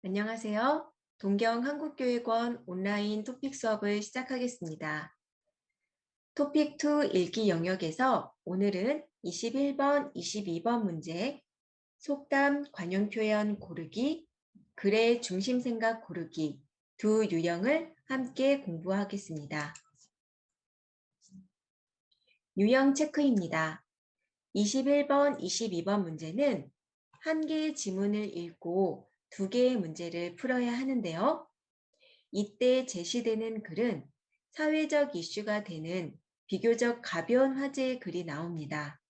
안녕하세요. 동경 한국교육원 온라인 토픽 수업을 시작하겠습니다. 토픽 2 읽기 영역에서 오늘은 21번, 22번 문제, 속담, 관용 표현 고르기, 글의 중심 생각 고르기 두 유형을 함께 공부하겠습니다. 유형 체크입니다. 21번, 22번 문제는 한 개의 지문을 읽고 두 개의 문제를 풀어야 하는데요. 이때 제시되는 글은 사회적 이슈가 되는 비교적 가벼운 화제의 글이 나옵니다.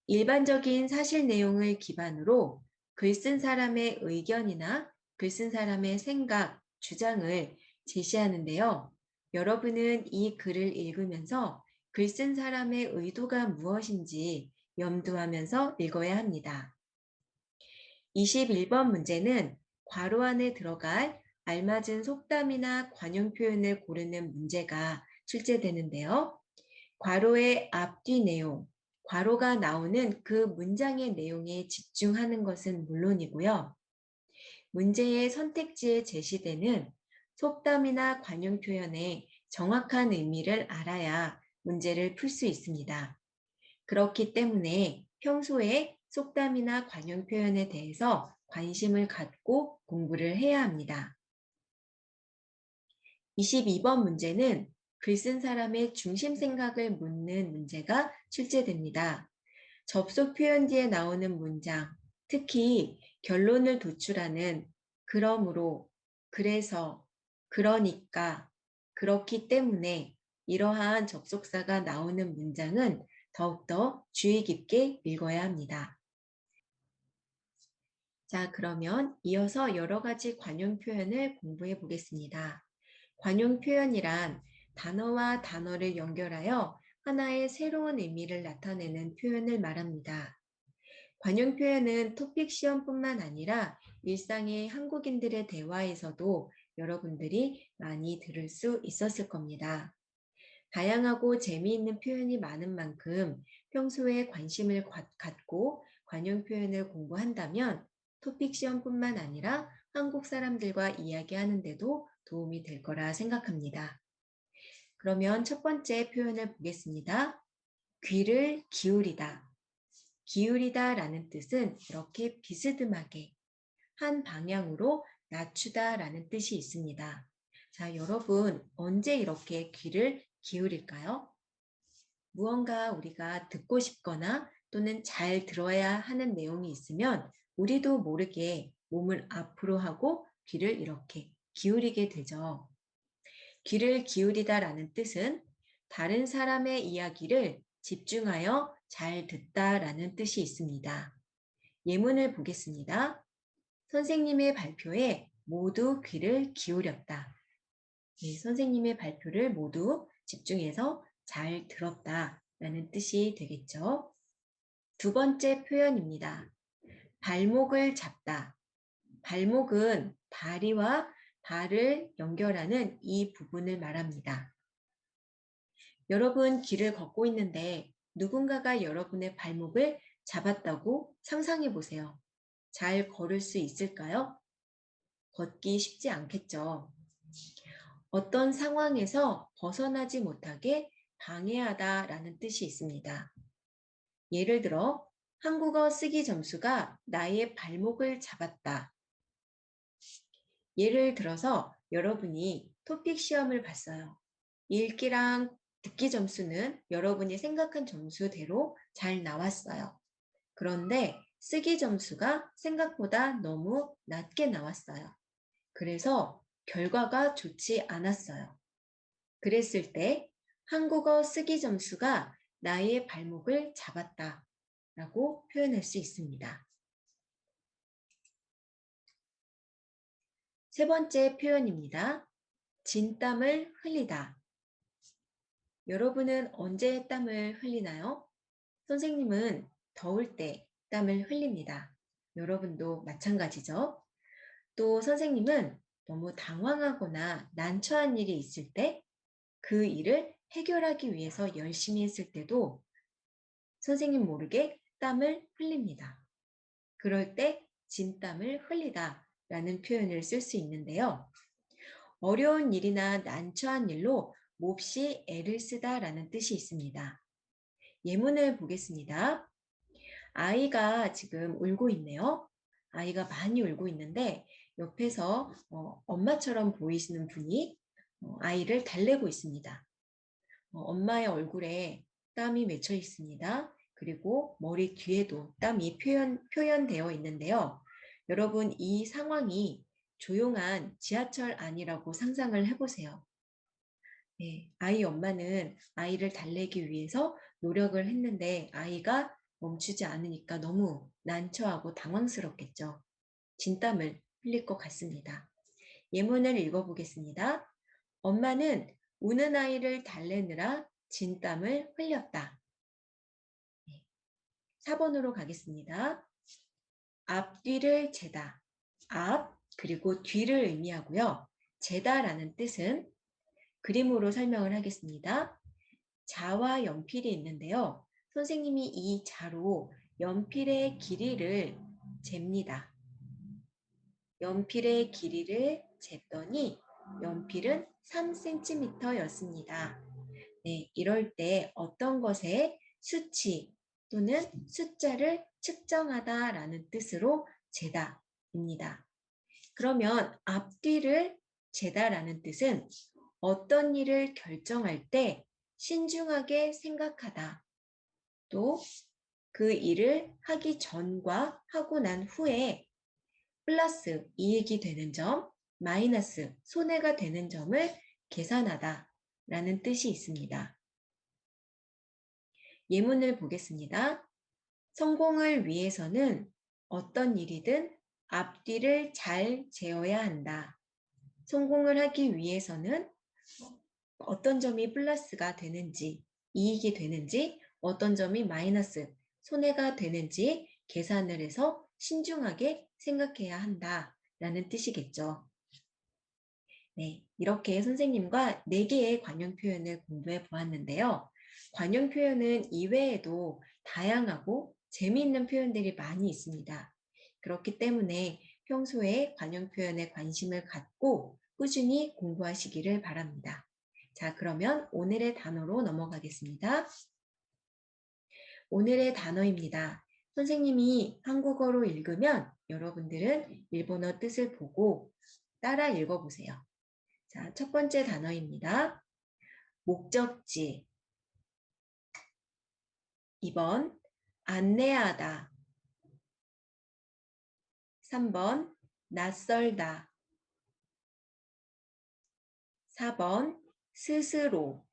일반적인 사실 내용을 기반으로 글 쓴 사람의 의견이나 글 쓴 사람의 생각, 주장을 제시하는데요. 여러분은 이 글을 읽으면서 글 쓴 사람의 의도가 무엇인지 염두하면서 읽어야 합니다. 21번 문제는 괄호 안에 들어갈 알맞은 속담이나 관용 표현을 고르는 문제가 출제되는데요. 괄호의 앞뒤 내용, 괄호가 나오는 그 문장의 내용에 집중하는 것은 물론이고요. 문제의 선택지에 제시되는 속담이나 관용 표현의 정확한 의미를 알아야 문제를 풀 수 있습니다. 그렇기 때문에 평소에 속담이나 관용 표현에 대해서 관심을 갖고 공부를 해야 합니다. 22번 문제는 글 쓴 사람의 중심 생각을 묻는 문제가 출제됩니다. 접속 표현 뒤에 나오는 문장, 특히 결론을 도출하는 그러므로, 그래서, 그러니까, 그렇기 때문에 이러한 접속사가 나오는 문장은 더욱더 주의 깊게 읽어야 합니다. 자, 그러면 이어서 여러 가지 관용 표현을 공부해 보겠습니다. 관용 표현이란 단어와 단어를 연결하여 하나의 새로운 의미를 나타내는 표현을 말합니다. 관용 표현은 토픽 시험뿐만 아니라 일상의 한국인들의 대화에서도 여러분들이 많이 들을 수 있었을 겁니다. 다양하고 재미있는 표현이 많은 만큼 평소에 관심을 갖고 관용 표현을 공부한다면 토픽 시험뿐만 아니라 한국 사람들과 이야기하는 데도 도움이 될 거라 생각합니다. 그러면 첫 번째 표현을 보겠습니다. 귀를 기울이다. 기울이다 라는 뜻은 이렇게 비스듬하게 한 방향으로 낮추다 라는 뜻이 있습니다. 자, 여러분, 언제 이렇게 귀를 기울일까요? 무언가 우리가 듣고 싶거나 또는 잘 들어야 하는 내용이 있으면 우리도 모르게 몸을 앞으로 하고 귀를 이렇게 기울이게 되죠. 귀를 기울이다 라는 뜻은 다른 사람의 이야기를 집중하여 잘 듣다 라는 뜻이 있습니다. 예문을 보겠습니다. 선생님의 발표에 모두 귀를 기울였다. 네, 선생님의 발표를 모두 집중해서 잘 들었다 라는 뜻이 되겠죠. 두 번째 표현입니다. 발목을 잡다. 발목은 다리와 발을 연결하는 이 부분을 말합니다. 여러분 길을 걷고 있는데 누군가가 여러분의 발목을 잡았다고 상상해 보세요. 잘 걸을 수 있을까요? 걷기 쉽지 않겠죠. 어떤 상황에서 벗어나지 못하게 방해하다 라는 뜻이 있습니다. 예를 들어 한국어 쓰기 점수가 나의 발목을 잡았다. 예를 들어서 여러분이 토픽 시험을 봤어요. 읽기랑 듣기 점수는 여러분이 생각한 점수대로 잘 나왔어요. 그런데 쓰기 점수가 생각보다 너무 낮게 나왔어요. 그래서 결과가 좋지 않았어요. 그랬을 때 한국어 쓰기 점수가 나의 발목을 잡았다 라고 표현할 수 있습니다. 세 번째 표현입니다. 진땀을 흘리다. 여러분은 언제 땀을 흘리나요? 선생님은 더울 때 땀을 흘립니다. 여러분도 마찬가지죠? 또 선생님은 너무 당황하거나 난처한 일이 있을 때 그 일을 해결하기 위해서 열심히 했을 때도 선생님 모르게 땀을 흘립니다. 그럴 때 진땀을 흘리다 라는 표현을 쓸 수 있는데요. 어려운 일이나 난처한 일로 몹시 애를 쓰다 라는 뜻이 있습니다. 예문을 보겠습니다. 아이가 지금 울고 있네요. 아이가 많이 울고 있는데 옆에서 엄마처럼 보이시는 분이 아이를 달래고 있습니다. 엄마의 얼굴에 땀이 맺혀 있습니다. 그리고 머리 뒤에도 땀이 표현되어 있는데요. 여러분, 이 상황이 조용한 지하철 안이라고 상상을 해보세요. 네, 아이 엄마는 아이를 달래기 위해서 노력을 했는데 아이가 멈추지 않으니까 너무 난처하고 당황스럽겠죠. 진땀을 흘릴 것 같습니다. 예문을 읽어보겠습니다. 엄마는 우는 아이를 달래느라 진땀을 흘렸다. 4번으로 가겠습니다. 앞뒤를 재다. 앞 그리고 뒤를 의미하고요. 재다라는 뜻은 그림으로 설명을 하겠습니다. 자와 연필이 있는데요. 선생님이 이 자로 연필의 길이를 잽니다. 연필의 길이를 쟀더니 연필은 3cm였습니다. 네, 이럴 때 어떤 것의 수치 또는 숫자를 측정하다라는 뜻으로 재다입니다. 그러면 앞뒤를 재다라는 뜻은 어떤 일을 결정할 때 신중하게 생각하다. 또 그 일을 하기 전과 하고 난 후에 플러스 이익이 되는 점, 마이너스 손해가 되는 점을 계산하다 라는 뜻이 있습니다. 예문을 보겠습니다. 성공을 위해서는 어떤 일이든 앞뒤를 잘 재어야 한다. 성공을 하기 위해서는 어떤 점이 플러스가 되는지, 이익이 되는지, 어떤 점이 마이너스, 손해가 되는지 계산을 해서 신중하게 생각해야 한다라는 뜻이겠죠. 네, 이렇게 선생님과 4개의 관용 표현을 공부해 보았는데요. 관용 표현은 이외에도 다양하고 재미있는 표현들이 많이 있습니다. 그렇기 때문에 평소에 관용 표현에 관심을 갖고 꾸준히 공부하시기를 바랍니다. 자, 그러면 오늘의 단어로 넘어가겠습니다. 오늘의 단어입니다. 선생님이 한국어로 읽으면 여러분들은 일본어 뜻을 보고 따라 읽어보세요. 자, 첫 번째 단어입니다. 목적지. 2번, 안내하다. 3번, 낯설다. 4번, 스스로.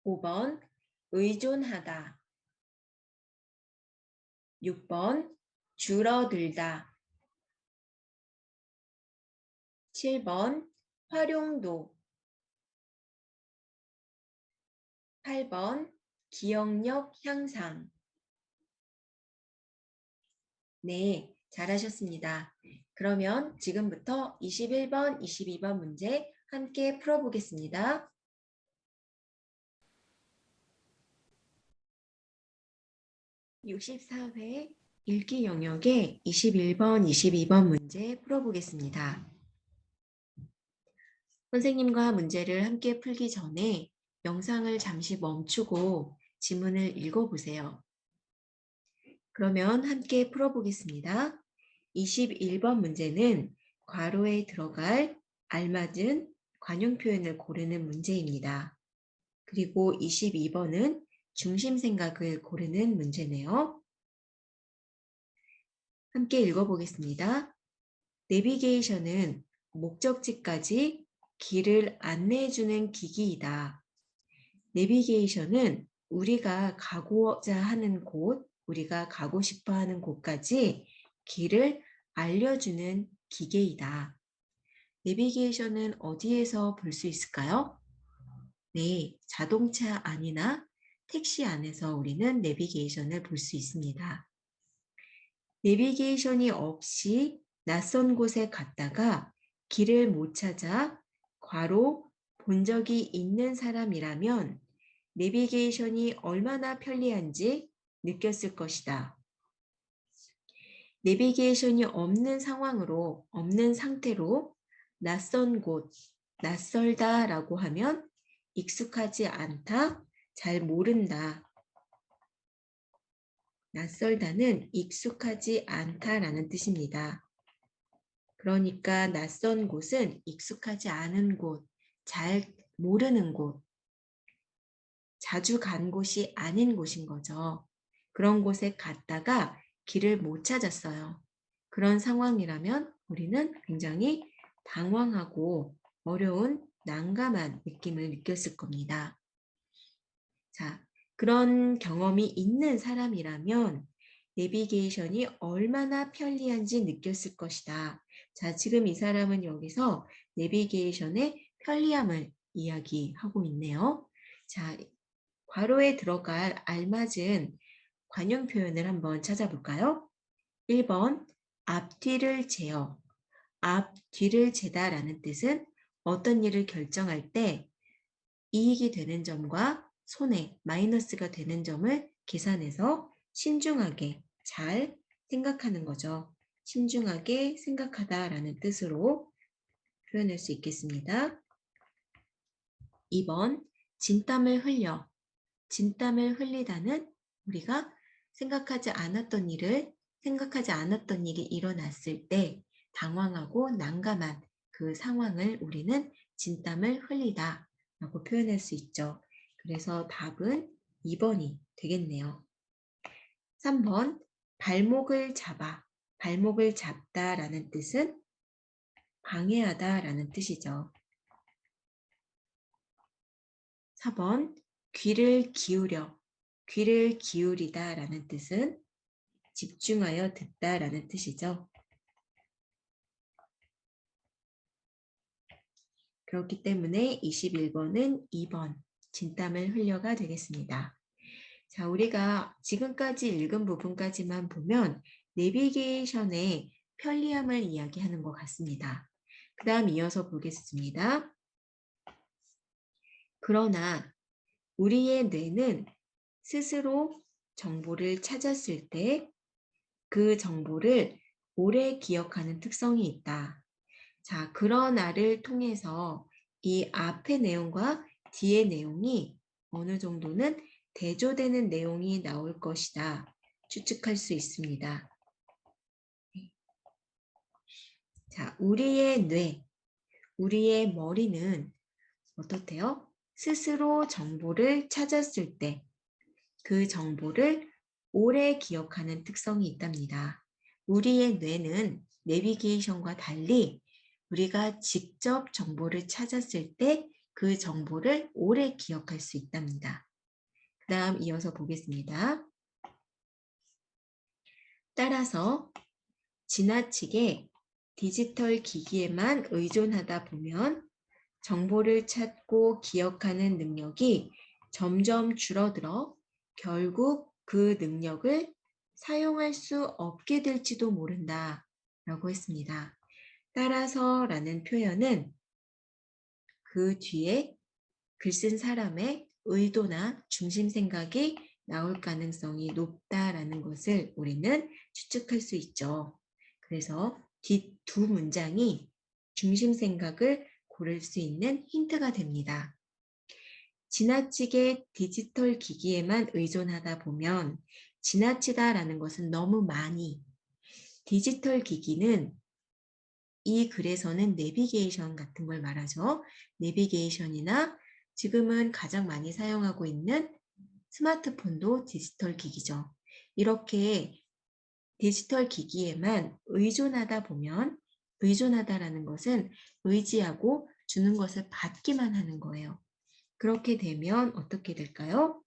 5번, 의존하다. 6번, 줄어들다. 7번, 활용도. 8번, 기억력 향상. 네, 잘하셨습니다. 그러면 지금부터 21번, 22번 문제 함께 풀어보겠습니다. (64회) 읽기 영역의 21번, 22번 문제 풀어보겠습니다. 선생님과 문제를 함께 풀기 전에 영상을 잠시 멈추고 지문을 읽어보세요. 그러면 함께 풀어보겠습니다. 21번 문제는 괄호에 들어갈 알맞은 관용 표현을 고르는 문제입니다. 그리고 22번은 중심 생각을 고르는 문제네요. 함께 읽어보겠습니다. 내비게이션은 목적지까지 길을 안내해주는 기기이다. 내비게이션은 우리가 가고자 하는 곳, 우리가 가고 싶어 하는 곳까지 길을 알려주는 기계이다. 내비게이션은 어디에서 볼 수 있을까요? 네, 자동차 안이나 택시 안에서 우리는 내비게이션을 볼 수 있습니다. 내비게이션이 없이 낯선 곳에 갔다가 길을 못 찾아 괄호 본 적이 있는 사람이라면 내비게이션이 얼마나 편리한지 느꼈을 것이다. 내비게이션이 없는 상황으로, 없는 상태로 낯선 곳, 낯설다라고 하면 익숙하지 않다, 잘 모른다. 낯설다는 익숙하지 않다라는 뜻입니다. 그러니까 낯선 곳은 익숙하지 않은 곳, 잘 모르는 곳, 자주 간 곳이 아닌 곳인 거죠. 그런 곳에 갔다가 길을 못 찾았어요. 그런 상황이라면 우리는 굉장히 당황하고 어려운 난감한 느낌을 느꼈을 겁니다. 자, 그런 경험이 있는 사람이라면 내비게이션이 얼마나 편리한지 느꼈을 것이다. 자, 지금 이 사람은 여기서 내비게이션의 편리함을 이야기하고 있네요. 자, 괄호에 들어갈 알맞은 관용 표현을 한번 찾아볼까요? 1번, 앞뒤를 재어. 앞뒤를 재다라는 뜻은 어떤 일을 결정할 때 이익이 되는 점과 손해, 마이너스가 되는 점을 계산해서 신중하게 잘 생각하는 거죠. 신중하게 생각하다라는 뜻으로 표현할 수 있겠습니다. 2번, 진땀을 흘려. 진땀을 흘리다는 우리가 생각하지 않았던 일이 일어났을 때 당황하고 난감한 그 상황을 우리는 진땀을 흘리다 라고 표현할 수 있죠. 그래서 답은 2번이 되겠네요. 3번, 발목을 잡아. 발목을 잡다라는 뜻은 방해하다라는 뜻이죠. 4번, 귀를 기울여. 귀를 기울이다라는 뜻은 집중하여 듣다라는 뜻이죠. 그렇기 때문에 21번은 2번, 진땀을 흘려가 되겠습니다. 자, 우리가 지금까지 읽은 부분까지만 보면 내비게이션의 편리함을 이야기하는 것 같습니다. 그 다음 이어서 보겠습니다. 그러나 우리의 뇌는 스스로 정보를 찾았을 때 그 정보를 오래 기억하는 특성이 있다. 자, 그러나를 통해서 이 앞의 내용과 뒤의 내용이 어느 정도는 대조되는 내용이 나올 것이다. 추측할 수 있습니다. 자, 우리의 뇌, 우리의 머리는 어떻대요? 스스로 정보를 찾았을 때 그 정보를 오래 기억하는 특성이 있답니다. 우리의 뇌는 내비게이션과 달리 우리가 직접 정보를 찾았을 때 그 정보를 오래 기억할 수 있답니다. 그 다음 이어서 보겠습니다. 따라서 지나치게 디지털 기기에만 의존하다 보면 정보를 찾고 기억하는 능력이 점점 줄어들어 결국 그 능력을 사용할 수 없게 될지도 모른다 라고 했습니다. 따라서 라는 표현은 그 뒤에 글 쓴 사람의 의도나 중심 생각이 나올 가능성이 높다라는 것을 우리는 추측할 수 있죠. 그래서 뒷 두 문장이 중심 생각을 고를 수 있는 힌트가 됩니다. 지나치게 디지털 기기에만 의존하다 보면 지나치다라는 것은 너무 많이 디지털 기기는 이 글에서는 내비게이션 같은 걸 말하죠. 내비게이션이나 지금은 가장 많이 사용하고 있는 스마트폰도 디지털 기기죠. 이렇게 디지털 기기에만 의존하다 보면 의존하다라는 것은 의지하고 주는 것을 받기만 하는 거예요. 그렇게 되면 어떻게 될까요?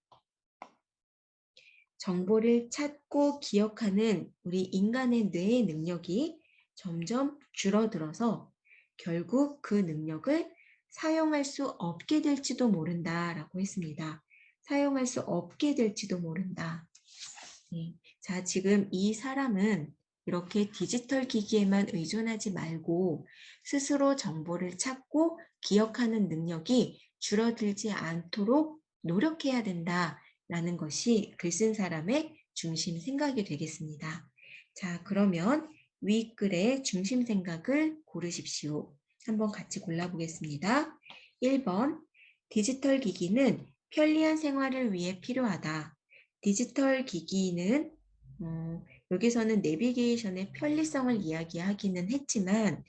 정보를 찾고 기억하는 우리 인간의 뇌의 능력이 점점 줄어들어서 결국 그 능력을 사용할 수 없게 될지도 모른다라고 했습니다. 사용할 수 없게 될지도 모른다. 네. 자, 지금 이 사람은 이렇게 디지털 기기에만 의존하지 말고 스스로 정보를 찾고 기억하는 능력이 줄어들지 않도록 노력해야 된다라는 것이 글 쓴 사람의 중심 생각이 되겠습니다. 자, 그러면 윗글의 중심 생각을 고르십시오. 한번 같이 골라보겠습니다. 1번, 디지털 기기는 편리한 생활을 위해 필요하다. 디지털 기기는 여기서는 내비게이션의 편리성을 이야기하기는 했지만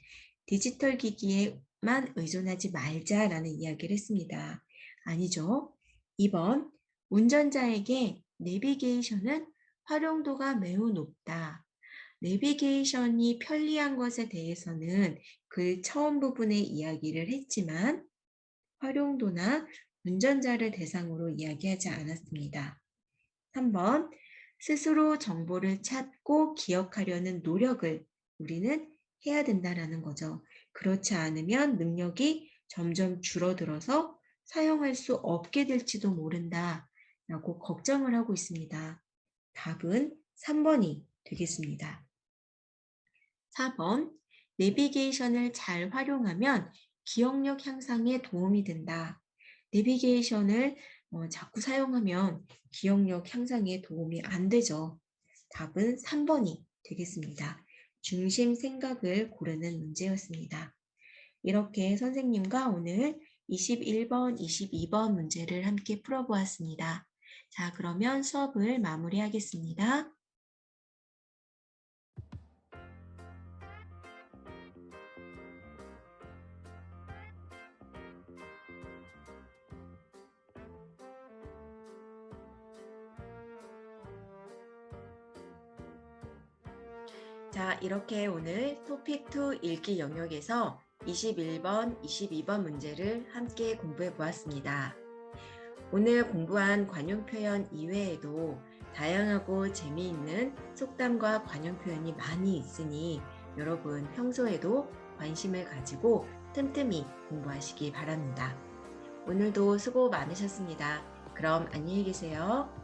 디지털 기기에만 의존하지 말자라는 이야기를 했습니다. 아니죠. 2번, 운전자에게 내비게이션은 활용도가 매우 높다. 내비게이션이 편리한 것에 대해서는 글 처음 부분에 이야기를 했지만 활용도나 운전자를 대상으로 이야기하지 않았습니다. 3번, 스스로 정보를 찾고 기억하려는 노력을 우리는 해야 된다라는 거죠. 그렇지 않으면 능력이 점점 줄어들어서 사용할 수 없게 될지도 모른다라고 걱정을 하고 있습니다. 답은 3번이 되겠습니다. 4번, 내비게이션을 잘 활용하면 기억력 향상에 도움이 된다. 내비게이션을 자꾸 사용하면 기억력 향상에 도움이 안 되죠. 답은 3번이 되겠습니다. 중심 생각을 고르는 문제였습니다. 이렇게 선생님과 오늘 21번, 22번 문제를 함께 풀어보았습니다. 자, 그러면 수업을 마무리하겠습니다. 자, 이렇게 오늘 토픽2 읽기 영역에서 21번, 22번 문제를 함께 공부해 보았습니다. 오늘 공부한 관용 표현 이외에도 다양하고 재미있는 속담과 관용 표현이 많이 있으니 여러분 평소에도 관심을 가지고 틈틈이 공부하시기 바랍니다. 오늘도 수고 많으셨습니다. 그럼 안녕히 계세요.